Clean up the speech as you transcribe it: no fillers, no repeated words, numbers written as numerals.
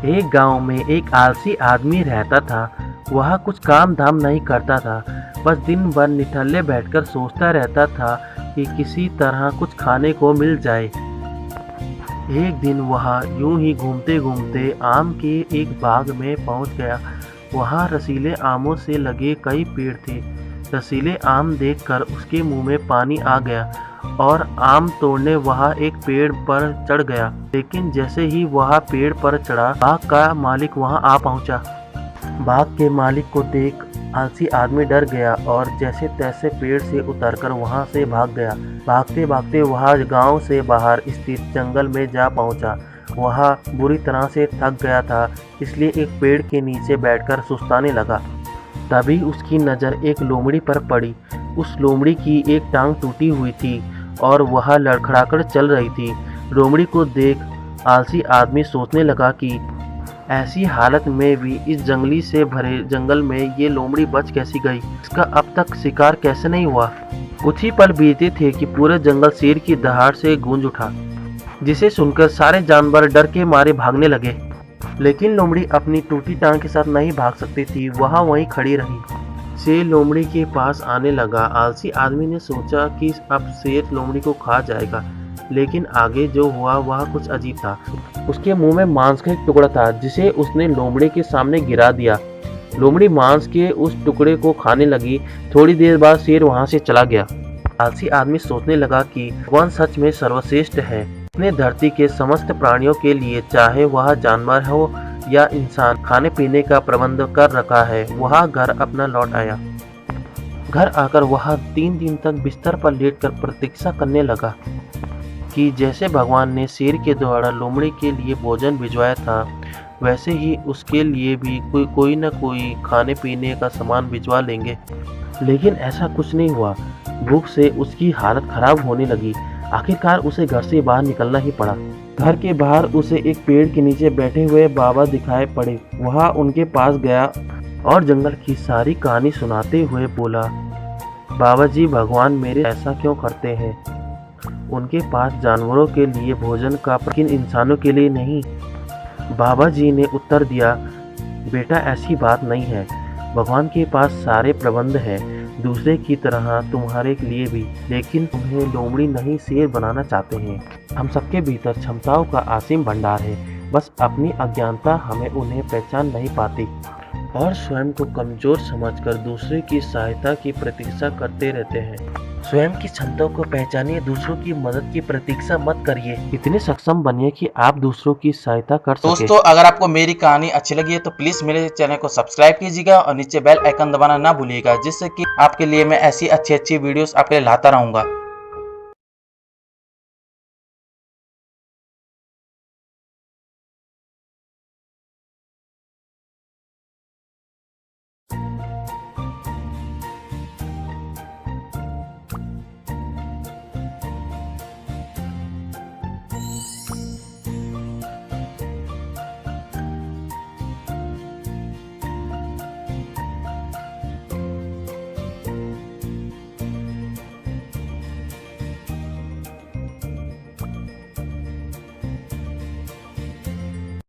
एक गांव में एक आलसी आदमी रहता था। वह कुछ काम धाम नहीं करता था, बस दिन भर निठल्ले बैठकर सोचता रहता था कि किसी तरह कुछ खाने को मिल जाए। एक दिन वह यूं ही घूमते घूमते आम के एक बाग में पहुंच गया। वहां रसीले आमों से लगे कई पेड़ थे। रसीले आम देखकर उसके मुंह में पानी आ गया और आम तोड़ने वह एक पेड़ पर चढ़ गया। लेकिन जैसे ही वह पेड़ पर चढ़ा, बाग का मालिक वहां आ पहुंचा। बाग के मालिक को देख आलसी आदमी डर गया और जैसे तैसे पेड़ से उतरकर वहां से भाग गया। भागते भागते वह गांव से बाहर स्थित जंगल में जा पहुंचा। वह बुरी तरह से थक गया था, इसलिए एक पेड़ के नीचे बैठकर सुस्ताने लगा। तभी उसकी नज़र एक लोमड़ी पर पड़ी। उस लोमड़ी की एक टांग टूटी हुई थी और वह लड़खड़ाकर चल रही थी। लोमड़ी को देख आलसी आदमी सोचने लगा कि ऐसी हालत में भी इस जंगली से भरे जंगल में ये लोमड़ी बच कैसी गई, इसका अब तक शिकार कैसे नहीं हुआ। कुछ ही पल बीते थे कि पूरे जंगल शेर की दहाड़ से गूंज उठा, जिसे सुनकर सारे जानवर डर के मारे भागने लगे। लेकिन लोमड़ी अपनी टूटी टांग के साथ नहीं भाग सकती थी, वह वहीं खड़ी रही। शेर लोमड़ी के पास आने लगा। आलसी आदमी ने सोचा कि अब शेर लोमड़ी को खा जाएगा, लेकिन आगे जो हुआ वह कुछ अजीब था। उसके मुंह में मांस का एक टुकड़ा था, जिसे उसने लोमड़ी के सामने गिरा दिया। लोमड़ी मांस के उस टुकड़े को खाने लगी। थोड़ी देर बाद शेर वहां से चला गया। आलसी आदमी सोचने लगा कि भगवान सच में सर्वश्रेष्ठ है। उसने धरती के समस्त प्राणियों के लिए, चाहे वह जानवर हो या इंसान, खाने पीने का प्रबंध कर रखा है। वह घर अपना लौट आया। घर आकर वह 3 दिन तक बिस्तर पर लेटकर प्रतीक्षा करने लगा कि जैसे भगवान ने शेर के द्वारा लोमड़ी के लिए भोजन भिजवाया था, वैसे ही उसके लिए भी कोई न कोई खाने पीने का सामान भिजवा लेंगे। लेकिन ऐसा कुछ नहीं हुआ। भूख से उसकी हालत खराब होने लगी। आखिरकार उसे घर से बाहर निकलना ही पड़ा। घर के बाहर उसे एक पेड़ के नीचे बैठे हुए बाबा दिखाई पड़े। वह उनके पास गया और जंगल की सारी कहानी सुनाते हुए बोला, बाबा जी, भगवान मेरे ऐसा क्यों करते हैं? उनके पास जानवरों के लिए भोजन का, लेकिन इंसानों के लिए नहीं। बाबा जी ने उत्तर दिया, बेटा ऐसी बात नहीं है। भगवान के पास सारे प्रबंध हैं, दूसरे की तरह तुम्हारे लिए भी, लेकिन तुम्हें लोमड़ी नहीं शेर बनाना चाहते हैं। हम सबके भीतर क्षमताओं का असीम भंडार है, बस अपनी अज्ञानता हमें उन्हें पहचान नहीं पाती और स्वयं को कमजोर समझकर दूसरे की सहायता की प्रतीक्षा करते रहते हैं। स्वयं की क्षमताओं को पहचानिए, दूसरों की मदद की प्रतीक्षा मत करिए। इतने सक्षम बनिए कि आप दूसरों की सहायता कर सकें। दोस्तों, अगर आपको मेरी कहानी अच्छी लगी है तो प्लीज मेरे चैनल को सब्सक्राइब कीजिएगा और नीचे बेल आइकन दबाना ना भूलिएगा, जिससे कि आपके लिए मैं ऐसी अच्छी वीडियोस आपके लिए लाता रहूंगा।